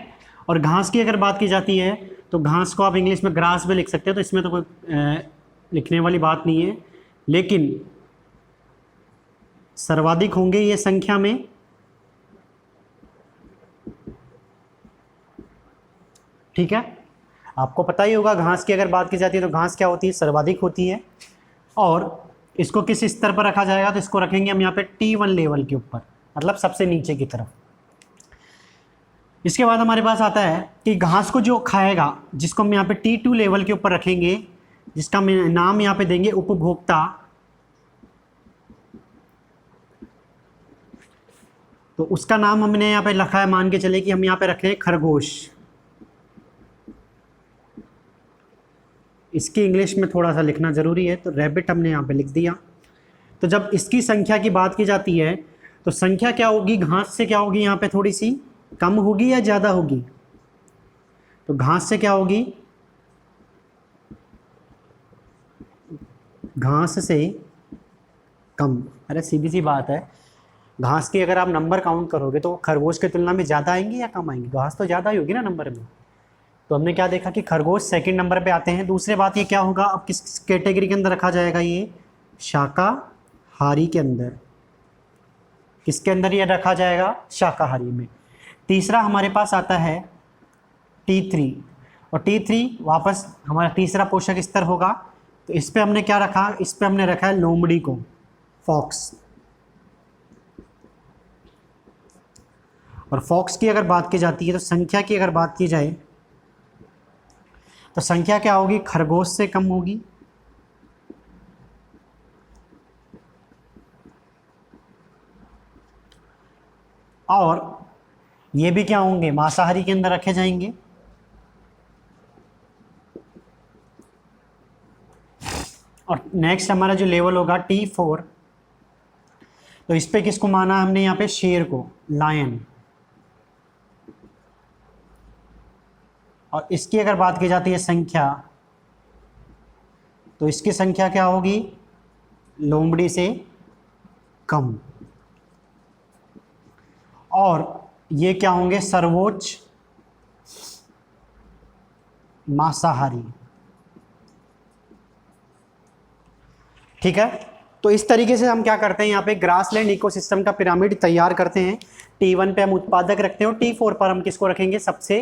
Speaker 1: और घास की अगर बात की जाती है तो घास को आप इंग्लिश में ग्रास भी लिख सकते हो, तो इसमें तो कोई लिखने वाली बात नहीं है। लेकिन सर्वाधिक होंगे ये संख्या में, ठीक है। आपको पता ही होगा घास की अगर बात की जाती है तो घास क्या होती है, सर्वाधिक होती है। और इसको किस स्तर पर रखा जाएगा, तो इसको रखेंगे हम यहाँ पे T1 लेवल के ऊपर, मतलब सबसे नीचे की तरफ। इसके बाद हमारे पास आता है कि घास को जो खाएगा, जिसको हम यहाँ पे T2 लेवल के ऊपर रखेंगे, जिसका नाम यहाँ पे देंगे उपभोक्ता। तो उसका नाम हमने यहाँ पे रखा है, मान के चले कि हम यहाँ पे रखें खरगोश। इसकी इंग्लिश में थोड़ा सा लिखना ज़रूरी है, तो रैबिट हमने यहाँ पे लिख दिया। तो जब इसकी संख्या की बात की जाती है तो संख्या क्या होगी, घास से क्या होगी, यहाँ पे थोड़ी सी कम होगी या ज़्यादा होगी, तो घास से क्या होगी, घास से कम। अरे सीधी सी बात है, घास की अगर आप नंबर काउंट करोगे तो खरगोश की तुलना में ज़्यादा आएंगे या कम आएंगे, घास तो ज़्यादा ही होगी ना नंबर में। तो हमने क्या देखा कि खरगोश सेकंड नंबर पे आते हैं। दूसरी बात ये क्या होगा, अब किस कैटेगरी के अंदर रखा जाएगा, ये शाकाहारी के अंदर। किसके अंदर ये रखा जाएगा, शाकाहारी में। तीसरा हमारे पास आता है T3, और T3 वापस हमारा तीसरा पोषक स्तर होगा। तो इस पे हमने क्या रखा, इस पे हमने रखा है लोमड़ी को, फॉक्स। और फॉक्स की अगर बात की जाती है तो संख्या की अगर बात की जाए तो संख्या क्या होगी, खरगोश से कम होगी। और ये भी क्या होंगे, मांसाहारी के अंदर रखे जाएंगे। और नेक्स्ट हमारा जो लेवल होगा T4, तो इस पे किसको माना हमने यहाँ पे, शेर को, लायन। और इसकी अगर बात की जाती है संख्या, तो इसकी संख्या क्या होगी, लोमड़ी से कम। और ये क्या होंगे, सर्वोच्च मांसाहारी। ठीक है, तो इस तरीके से हम क्या करते हैं, यहाँ पे ग्रासलैंड इकोसिस्टम का पिरामिड तैयार करते हैं। T1 पे हम उत्पादक रखते हैं और T4 पर हम किसको रखेंगे, सबसे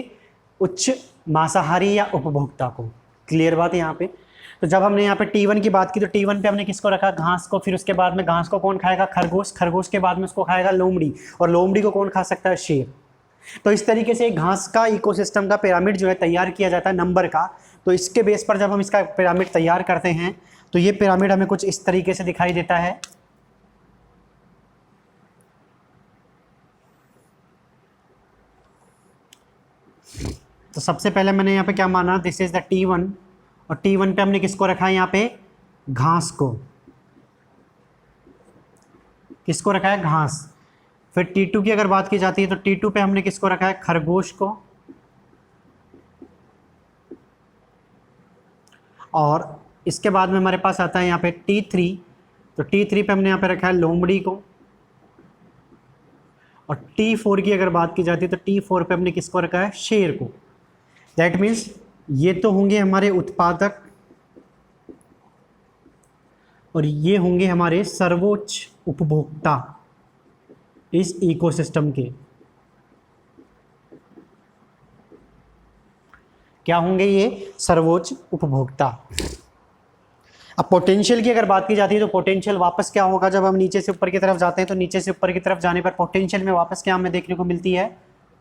Speaker 1: उच्च मांसाहारी या उपभोक्ता को। क्लियर बात है यहाँ पे। तो जब हमने यहाँ पे T1 की बात की तो T1 पे हमने किसको रखा, घास को। फिर उसके बाद में घास को कौन खाएगा, खरगोश। खरगोश के बाद में उसको खाएगा लोमड़ी, और लोमड़ी को कौन खा सकता है, शेर। तो इस तरीके से घास का इकोसिस्टम का पिरामिड जो है तैयार किया जाता है नंबर का। तो इसके बेस पर जब हम इसका पिरामिड तैयार करते हैं तो ये पिरामिड हमें कुछ इस तरीके से दिखाई देता है। तो सबसे पहले मैंने यहाँ पे क्या माना, दिस इज द T1, और T1 पे हमने किसको रखा है, यहाँ पे घास को। किसको रखा है, घास। फिर T2 की अगर बात की जाती है तो T2 पे हमने किसको रखा है, खरगोश को। और इसके बाद में हमारे पास आता है यहाँ पे T3, तो T3 पे हमने यहाँ पे रखा है लोमड़ी को। और T4 की अगर बात की जाती है तो T4 पे हमने किसको रखा है, शेर को। दैट मीन्स ये तो होंगे हमारे उत्पादक और ये होंगे हमारे सर्वोच्च उपभोक्ता इस इकोसिस्टम के। क्या होंगे ये, सर्वोच्च उपभोक्ता। अब पोटेंशियल की अगर बात की जाती है तो पोटेंशियल वापस क्या होगा, जब हम नीचे से ऊपर की तरफ जाते हैं तो नीचे से ऊपर की तरफ जाने पर पोटेंशियल में वापस क्या हमें देखने को मिलती है,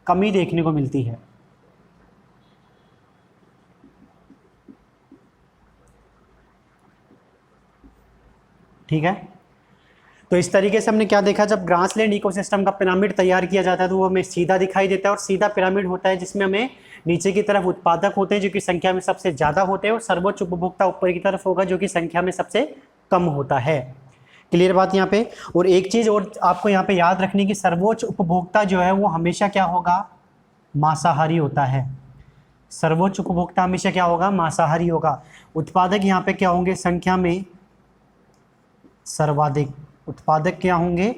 Speaker 1: कमी देखने को मिलती है। ठीक है, तो इस तरीके से हमने क्या देखा, जब ग्रासलैंड इकोसिस्टम का पिरामिड तैयार किया जाता है तो वो हमें सीधा दिखाई देता है, और सीधा पिरामिड होता है जिसमें हमें नीचे की तरफ उत्पादक होते हैं जो कि संख्या में सबसे ज़्यादा होते हैं, और सर्वोच्च उपभोक्ता ऊपर की तरफ होगा जो कि संख्या में सबसे कम होता है। क्लियर बात यहाँ पे। और एक चीज़ और आपको यहाँ पे याद रखने की, सर्वोच्च उपभोक्ता जो है वो हमेशा क्या होगा, मांसाहारी होता है। सर्वोच्च उपभोक्ता हमेशा क्या होगा, मांसाहारी होगा। उत्पादक यहाँ पे क्या होंगे, संख्या में सर्वाधिक। उत्पादक क्या होंगे,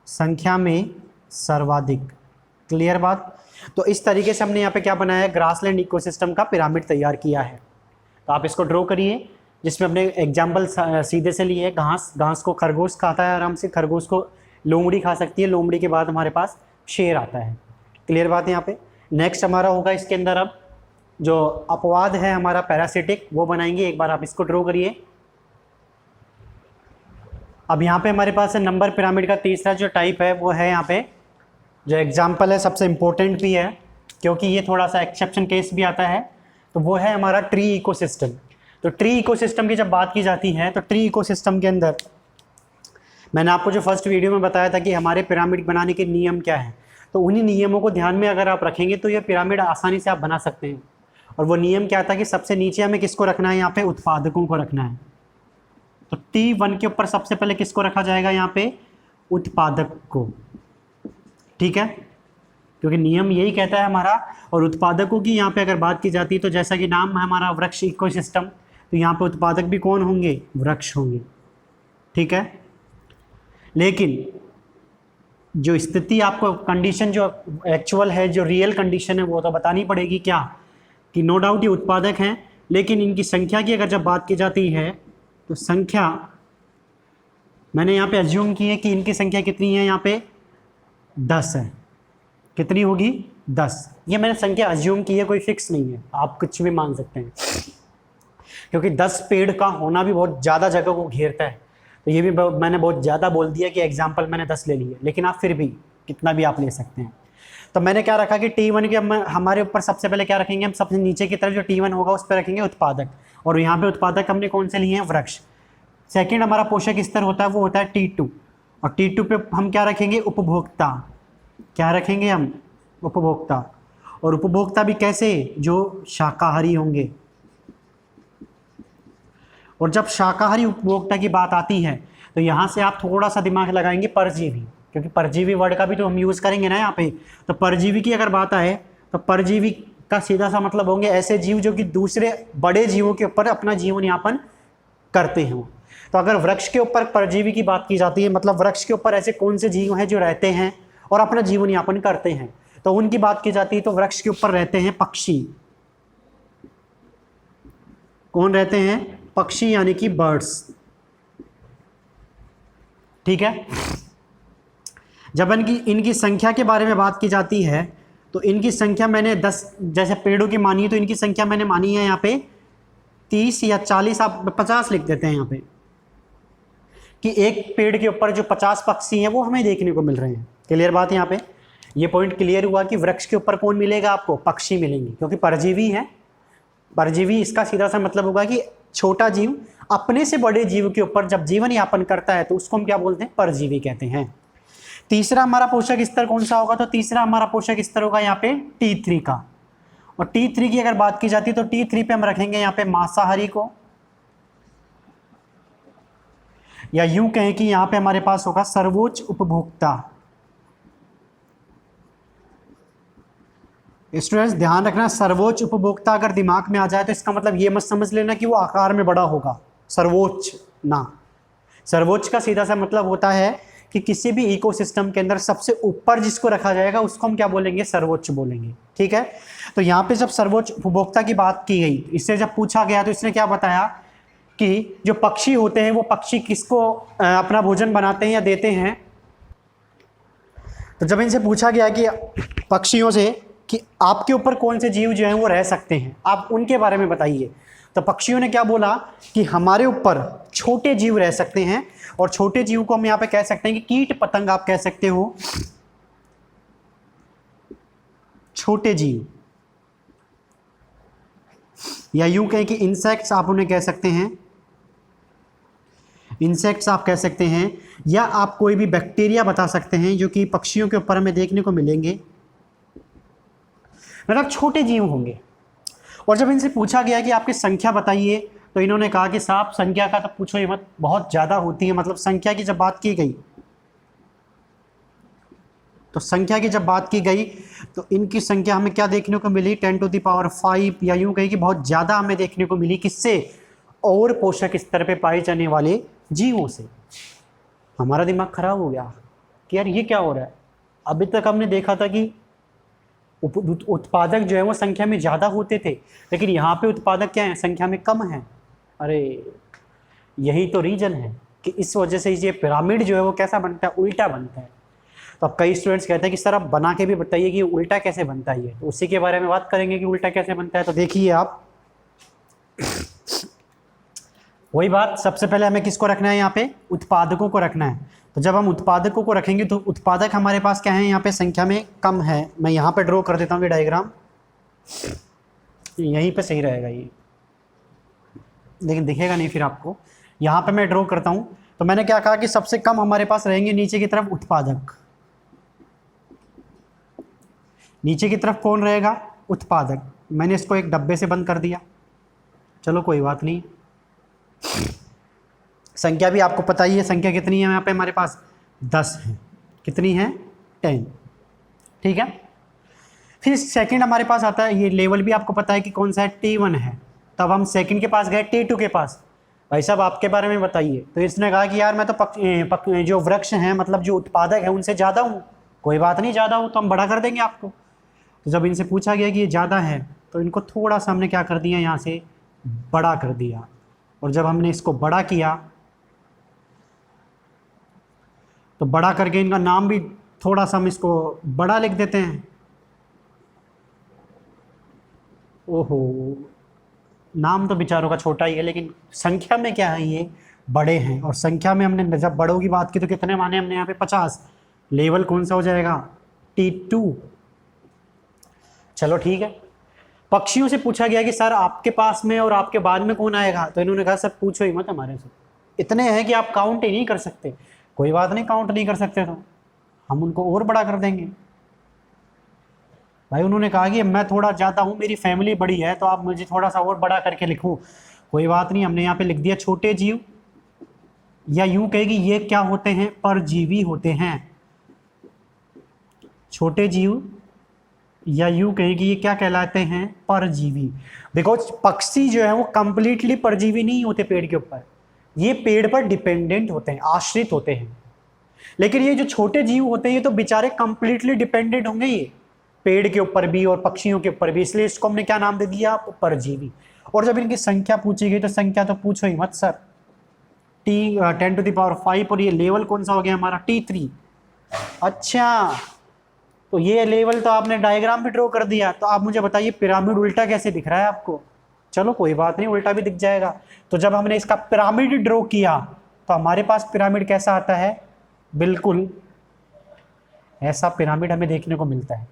Speaker 1: संख्या में सर्वाधिक। क्लियर बात। तो इस तरीके से हमने यहाँ पे क्या बनाया है, ग्रासलैंड इकोसिस्टम का पिरामिड तैयार किया है। तो आप इसको ड्रॉ करिए, जिसमें हमने एग्जाम्पल सीधे से लिए, घास। घास को खरगोश खाता है आराम से, खरगोश को लोमड़ी खा सकती है, लोमड़ी के बाद हमारे पास शेर आता है। क्लियर बात है यहाँ पे। नेक्स्ट हमारा होगा इसके अंदर अब जो अपवाद है हमारा पैरासिटिक, वो बनाएंगे। एक बार आप इसको ड्रॉ करिए। अब यहाँ पे हमारे पास है नंबर पिरामिड का तीसरा जो टाइप है वो है यहाँ पे जो एग्जाम्पल है, सबसे इम्पोर्टेंट भी है क्योंकि ये थोड़ा सा एक्सेप्शन केस भी आता है। तो वो है हमारा ट्री इकोसिस्टम। तो ट्री इकोसिस्टम की जब बात की जाती है तो ट्री इकोसिस्टम के अंदर मैंने आपको जो फर्स्ट वीडियो में बताया था कि हमारे पिरामिड बनाने के नियम क्या हैं, तो उन्हीं नियमों को ध्यान में अगर आप रखेंगे तो ये पिरामिड आसानी से आप बना सकते हैं। और वो नियम क्या था कि सबसे नीचे हमें किसको रखना है, यहाँ पे उत्पादकों को रखना है। तो T1 के ऊपर सबसे पहले किसको रखा जाएगा, यहाँ पे उत्पादक को। ठीक है, क्योंकि नियम यही कहता है हमारा। और उत्पादकों की यहाँ पे अगर बात की जाती है तो जैसा कि नाम है हमारा वृक्ष इकोसिस्टम, तो यहाँ पे उत्पादक भी कौन होंगे, वृक्ष होंगे। ठीक है, लेकिन जो स्थिति आपको कंडीशन जो एक्चुअल है, जो रियल कंडीशन है, वो तो बतानी पड़ेगी क्या, कि नो डाउट ये उत्पादक हैं, लेकिन इनकी संख्या की अगर जब बात की जाती है तो संख्या मैंने यहाँ पे अज्यूम की है कि इनकी संख्या कितनी है, यहाँ पे 10 है। कितनी होगी, 10। ये मैंने संख्या अज्यूम की है, कोई फिक्स नहीं है, आप कुछ भी मान सकते हैं, क्योंकि 10 पेड़ का होना भी बहुत ज़्यादा जगह को घेरता है। तो ये भी मैंने बहुत ज़्यादा बोल दिया कि एग्जाम्पल मैंने 10 ले लिए, लेकिन आप फिर भी कितना भी आप ले सकते हैं। तो मैंने क्या रखा कि T1 के हमारे ऊपर सबसे पहले क्या रखेंगे, हम सबसे नीचे की तरफ जो T1 होगा उस पर रखेंगे उत्पादक, और यहाँ पे उत्पादक हमने कौन से लिए हैं, वृक्ष। सेकंड हमारा पोषक स्तर होता है वो होता है T2, और T2 पे हम क्या रखेंगे, उपभोक्ता। क्या रखेंगे हम, उपभोक्ता। और उपभोक्ता भी कैसे, जो शाकाहारी होंगे। और जब शाकाहारी उपभोक्ता की बात आती है तो यहाँ से आप थोड़ा सा दिमाग लगाएंगे, परजीवी, क्योंकि परजीवी वर्ड का भी तो हम यूज़ करेंगे ना यहाँ पे। तो परजीवी की अगर बात आए तो परजीवी का सीधा सा मतलब होंगे ऐसे जीव जो कि दूसरे बड़े जीवों के ऊपर अपना जीवन यापन करते हैं। तो अगर वृक्ष के ऊपर परजीवी की बात की जाती है, मतलब वृक्ष के ऊपर ऐसे कौन से जीव हैं जो रहते हैं और अपना जीवन यापन करते हैं, तो उनकी बात की जाती है तो वृक्ष के ऊपर रहते हैं पक्षी। कौन रहते हैं? पक्षी, यानी कि बर्ड्स। ठीक है। जब इनकी संख्या के बारे में बात की जाती है तो इनकी संख्या मैंने 10, जैसे पेड़ों की मानी है तो इनकी संख्या मैंने मानी है यहाँ पे 30 या 40, आप 50 लिख देते हैं यहाँ पे, कि एक पेड़ के ऊपर जो 50 पक्षी हैं वो हमें देखने को मिल रहे हैं। क्लियर बात है यहाँ पे? ये पॉइंट क्लियर हुआ कि वृक्ष के ऊपर कौन मिलेगा आपको? पक्षी मिलेंगे, क्योंकि परजीवी है। परजीवी इसका सीधा सा मतलब होगा कि छोटा जीव अपने से बड़े जीव के ऊपर जब जीवन यापन करता है तो उसको हम क्या बोलते हैं? परजीवी कहते हैं। तीसरा हमारा पोषक स्तर कौन सा होगा? तो तीसरा हमारा पोषक स्तर होगा यहाँ पे T3 का। और T3 की अगर बात की जाती है तो T3 पे हम रखेंगे यहाँ पे मांसाहारी को, या यूं कहें कि यहाँ पे हमारे पास होगा सर्वोच्च उपभोक्ता। स्टूडेंट्स ध्यान रखना, सर्वोच्च उपभोक्ता अगर दिमाग में आ जाए तो इसका मतलब ये मत समझ लेना कि वो आकार में बड़ा होगा। सर्वोच्च ना, सर्वोच्च का सीधा सा मतलब होता है कि किसी भी इकोसिस्टम के अंदर सबसे ऊपर जिसको रखा जाएगा उसको हम क्या बोलेंगे? सर्वोच्च बोलेंगे। ठीक है। तो यहाँ पे जब सर्वोच्च उपभोक्ता की बात की गई, इससे जब पूछा गया तो इसने क्या बताया कि जो पक्षी होते हैं वो पक्षी किसको अपना भोजन बनाते हैं या देते हैं। तो जब इनसे पूछा गया कि पक्षियों से कि आपके ऊपर कौन से जीव जो हैं वो रह सकते हैं, आप उनके बारे में बताइए, तो पक्षियों ने क्या बोला कि हमारे ऊपर छोटे जीव रह सकते हैं। और छोटे जीव को हम यहाँ पे कह सकते हैं कि कीट पतंग आप कह सकते हो, छोटे जीव, या यूं कहें कि इंसेक्ट्स आप उन्हें कह सकते हैं, इंसेक्ट्स आप कह सकते हैं, या आप कोई भी बैक्टीरिया बता सकते हैं जो कि पक्षियों के ऊपर हमें देखने को मिलेंगे, मतलब छोटे जीव होंगे। और जब इनसे पूछा गया कि आपकी संख्या बताइए तो इन्होंने कहा कि साहब संख्या का तो पूछो ही मत, बहुत ज़्यादा होती है। मतलब संख्या की जब बात की गई तो इनकी संख्या हमें क्या देखने को मिली? 10⁵, या यूं कहें कि बहुत ज़्यादा हमें देखने को मिली। किससे? और पोषक स्तर पे पाए जाने वाले जीवों से। हमारा दिमाग खराब हो गया कि यार ये क्या हो रहा है। अभी तक हमने देखा था कि उत्पादक जो है वो संख्या में ज़्यादा होते थे, लेकिन यहाँ पे उत्पादक क्या है? संख्या में कम है। अरे यही तो रीजन है कि इस वजह से ये पिरामिड जो है वो कैसा बनता है? उल्टा बनता है। तो अब कई स्टूडेंट्स कहते हैं कि सर आप बना के भी बताइए कि उल्टा कैसे बनता है। तो उसी के बारे में बात करेंगे कि उल्टा कैसे बनता है। तो देखिए आप, वही बात, सबसे पहले हमें किसको रखना है? यहाँ पे उत्पादकों को रखना है। तो जब हम उत्पादकों को रखेंगे तो उत्पादक हमारे पास क्या है? यहाँ पे संख्या में कम है। मैं यहाँ पे ड्रॉ कर देता हूँ ये डायग्राम, यहीं पे सही रहेगा ये, लेकिन दिखेगा नहीं फिर आपको। यहाँ पे मैं ड्रॉ करता हूँ। तो मैंने क्या कहा कि सबसे कम हमारे पास रहेंगे नीचे की तरफ उत्पादक। नीचे की तरफ कौन रहेगा? उत्पादक। मैंने इसको एक डब्बे से बंद कर दिया, चलो कोई बात नहीं। संख्या भी आपको पता ही है, संख्या कितनी है यहाँ पे हमारे पास? 10 है। कितनी है? 10। ठीक है। फिर सेकंड हमारे पास आता है, ये लेवल भी आपको पता है कि कौन सा है? T1 है। तब हम सेकंड के पास गए, T2 के पास। भाई साहब आपके बारे में बताइए। तो इसने कहा कि यार मैं तो जो वृक्ष हैं, मतलब जो उत्पादक है उनसे ज़्यादा हूँ। कोई बात नहीं, ज़्यादा हूँ तो हम बड़ा कर देंगे आपको। तो जब इनसे पूछा गया कि ये ज़्यादा है तो इनको थोड़ा सा हमने क्या कर दिया? यहाँ से बड़ा कर दिया। और जब हमने इसको बड़ा किया तो बड़ा करके इनका नाम भी थोड़ा सा हम इसको बड़ा लिख देते हैं। ओहो, नाम तो बेचारों का छोटा ही है, लेकिन संख्या में क्या है? ये बड़े हैं। और संख्या में हमने जब बड़ों की बात की तो कितने माने हमने यहाँ पे? 50। लेवल कौन सा हो जाएगा? T2। चलो ठीक है। पक्षियों से पूछा गया कि सर आपके पास में और आपके बाद में कौन आएगा? तो इन्होंने कहा सर पूछो ही मत हमारे से, इतने हैं कि आप काउंट ही नहीं कर सकते। कोई बात नहीं, काउंट नहीं कर सकते तो हम उनको और बड़ा कर देंगे। भाई उन्होंने कहा कि मैं थोड़ा ज़्यादा हूँ, मेरी फैमिली बड़ी है, तो आप मुझे थोड़ा सा और बड़ा करके लिखो। कोई बात नहीं, हमने यहाँ पे लिख दिया छोटे जीव, या यूं कहेगी ये क्या होते हैं? परजीवी होते हैं। छोटे जीव या यूं कहें कि ये क्या कहलाते हैं, परजीवी। बिकॉज पक्षी जो है वो कंप्लीटली परजीवी नहीं होते पेड़ के ऊपर, ये पेड़ पर डिपेंडेंट होते हैं, आश्रित होते हैं। लेकिन ये जो छोटे जीव होते हैं ये तो बेचारे कंप्लीटली डिपेंडेंट होंगे ये पेड़ के ऊपर भी और पक्षियों के ऊपर भी, इसलिए इसको हमने क्या नाम दे दिया, परजीवी। और जब इनकी संख्या पूछी गई तो संख्या तो पूछो ही मत सर, टी 10⁵ और ये लेवल कौन सा हो गया हमारा, T3। अच्छा, तो ये लेवल तो आपने डायग्राम भी ड्रॉ कर दिया, तो आप मुझे बताइए पिरामिड उल्टा कैसे दिख रहा है आपको। चलो कोई बात नहीं, उल्टा भी दिख जाएगा। तो जब हमने इसका पिरामिड ड्रॉ किया तो हमारे पास पिरामिड कैसा आता है, बिल्कुल ऐसा पिरामिड हमें देखने को मिलता है।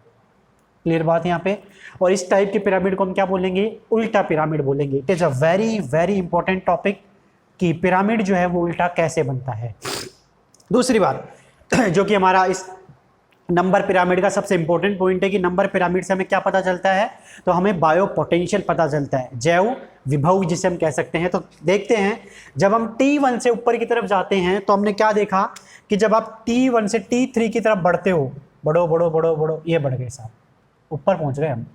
Speaker 1: क्लियर बात यहाँ पे। और इस टाइप के पिरामिड को हम क्या बोलेंगे, उल्टा पिरामिड बोलेंगे। It is a very very important topic कि पिरामिड जो है वो उल्टा कैसे बनता है। दूसरी बात जो कि हमारा इस नंबर पिरामिड का सबसे इंपॉर्टेंट पॉइंट है कि नंबर पिरामिड से हमें क्या पता चलता है, तो हमें बायो पोटेंशियल पता चलता है, जैव विभव जिसे हम कह सकते हैं। तो देखते हैं जब हम T1 से ऊपर की तरफ जाते हैं तो हमने क्या देखा कि जब आप T1 से T3 की तरफ बढ़ते हो, बढ़ो बढ़ो बढ़ो बढ़ो, ये बढ़ गए साहब, ऊपर पहुंच गए हम।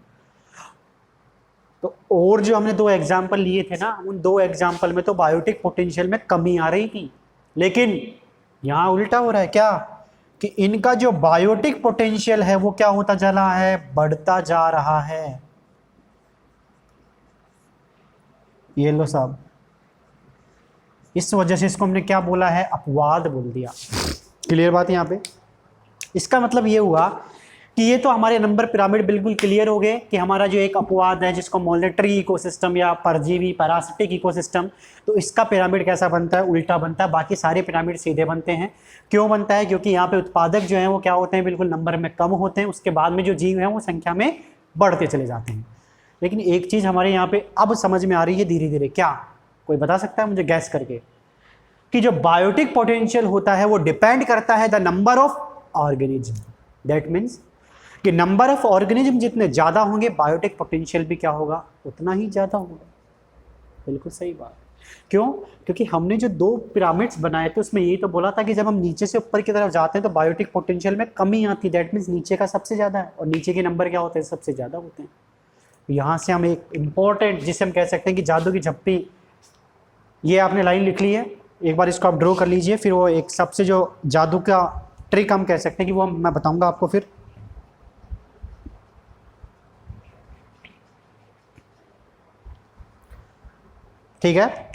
Speaker 1: तो और जो हमने 2 एग्जाम्पल लिए थे ना, उन 2 एग्जाम्पल में तो बायोटिक पोटेंशियल में कमी आ रही थी, लेकिन यहां उल्टा हो रहा है क्या, कि इनका जो बायोटिक पोटेंशियल है वो क्या होता जा रहा है, बढ़ता जा रहा है। ये लो साहब, इस वजह से इसको हमने क्या बोला है, अपवाद बोल दिया। क्लियर बात यहां पे। इसका मतलब ये हुआ कि ये तो हमारे नंबर पिरामिड बिल्कुल क्लियर हो गए कि हमारा जो एक अपवाद है जिसको मॉनेटरी इकोसिस्टम या परजीवी पैरासिटिक इकोसिस्टम, तो इसका पिरामिड कैसा बनता है, उल्टा बनता है। बाकी सारे पिरामिड सीधे बनते हैं। क्यों बनता है, क्योंकि यहाँ पे उत्पादक जो है वो क्या होते हैं, बिल्कुल नंबर में कम होते हैं, उसके बाद में जो जीव हैं वो संख्या में बढ़ते चले जाते हैं। लेकिन एक चीज़ हमारे यहाँ पे अब समझ में आ रही है धीरे धीरे, क्या कोई बता सकता है मुझे गैस करके, कि जो बायोटिक पोटेंशियल होता है वो डिपेंड करता है the number of organism. That means कि नंबर ऑफ ऑर्गेनिज्म जितने ज़्यादा होंगे बायोटिक पोटेंशियल भी क्या होगा, उतना ही ज़्यादा होगा। बिल्कुल सही बात। क्यों, क्योंकि हमने जो 2 पिरामिड्स बनाए थे उसमें यही तो बोला था कि जब हम नीचे से ऊपर की तरफ जाते हैं तो बायोटिक पोटेंशियल में कमी आती है। दैट मीन्स नीचे का सबसे ज़्यादा है और नीचे के नंबर क्या होते हैं, सबसे ज़्यादा होते हैं। यहाँ से हम एक इंपॉर्टेंट जिसे हम कह सकते हैं कि जादू की झप्पी, ये आपने लाइन लिख ली है, एक बार इसको आप ड्रॉ कर लीजिए, फिर वो एक सबसे जो जादू का ट्रिक हम कह सकते हैं कि वो मैं बताऊंगा आपको फिर। ठीक है,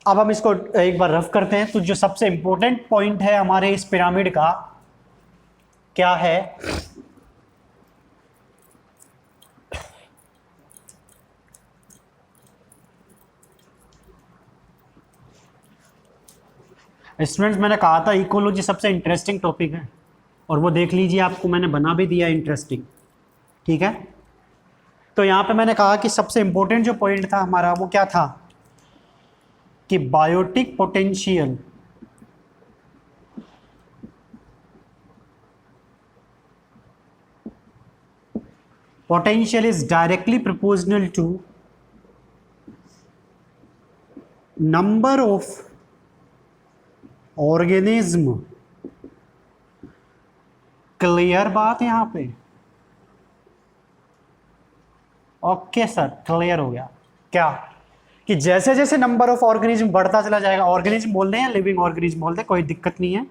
Speaker 1: अब हम इसको एक बार रफ करते हैं। तो जो सबसे इंपॉर्टेंट पॉइंट है हमारे इस पिरामिड का क्या है, स्टूडेंट्स मैंने कहा था इकोलॉजी सबसे इंटरेस्टिंग टॉपिक है, और वो देख लीजिए आपको मैंने बना भी दिया इंटरेस्टिंग। ठीक है, तो यहाँ पे मैंने कहा कि सबसे इंपॉर्टेंट जो पॉइंट था हमारा वो क्या था, कि biotic potential is directly proportional to number of organism. Clear बात यहां पे, ओके सर क्लियर हो गया। क्या, कि जैसे जैसे नंबर ऑफ ऑर्गेनिज्म बढ़ता चला जाएगा, ऑर्गेनिज्म बोल रहे हैं लिविंग ऑर्गेनिज्म बोल रहे हैं, कोई दिक्कत नहीं है,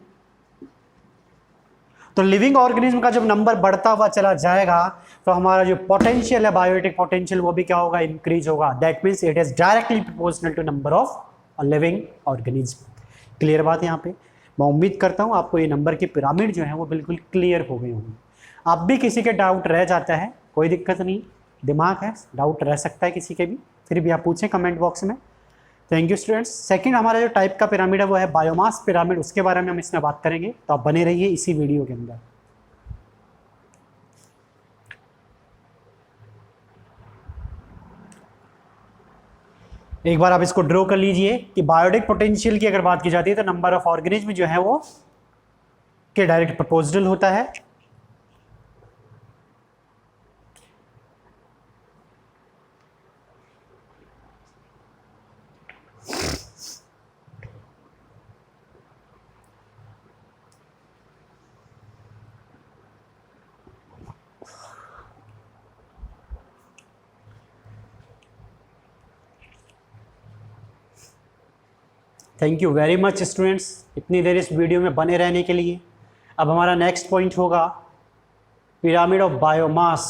Speaker 1: तो लिविंग ऑर्गेनिज्म का जब नंबर बढ़ता हुआ चला जाएगा तो हमारा जो पोटेंशियल है बायोटिक पोटेंशियल वो भी क्या होगा, इंक्रीज होगा। That means it is directly proportional to number of living organism. Clear बात यहाँ पे। मैं उम्मीद करता हूँ आपको ये नंबर की पिरामिड जो है वो बिल्कुल क्लियर हो गई होंगी। अब भी किसी के डाउट रह जाता है कोई दिक्कत नहीं, दिमाग है, डाउट रह सकता है किसी के भी, फिर भी आप पूछें कमेंट बॉक्स में। Thank you students. सेकंड हमारा जो टाइप का पिरामिड है वो है बायोमास पिरामिड, उसके बारे में हम इसमें बात करेंगे, तो आप बने रहिए इसी वीडियो के अंदर। एक बार आप इसको ड्रॉ कर लीजिए कि बायोटिक पोटेंशियल की अगर बात की जाती है तो नंबर ऑफ ऑर्गेनिज्म जो है वो के डायरेक्ट प्रोपोर्शनल होता है। Thank you very much students, इतनी देर इस वीडियो में बने रहने के लिए। अब हमारा नेक्स्ट पॉइंट होगा पिरामिड ऑफ बायोमास।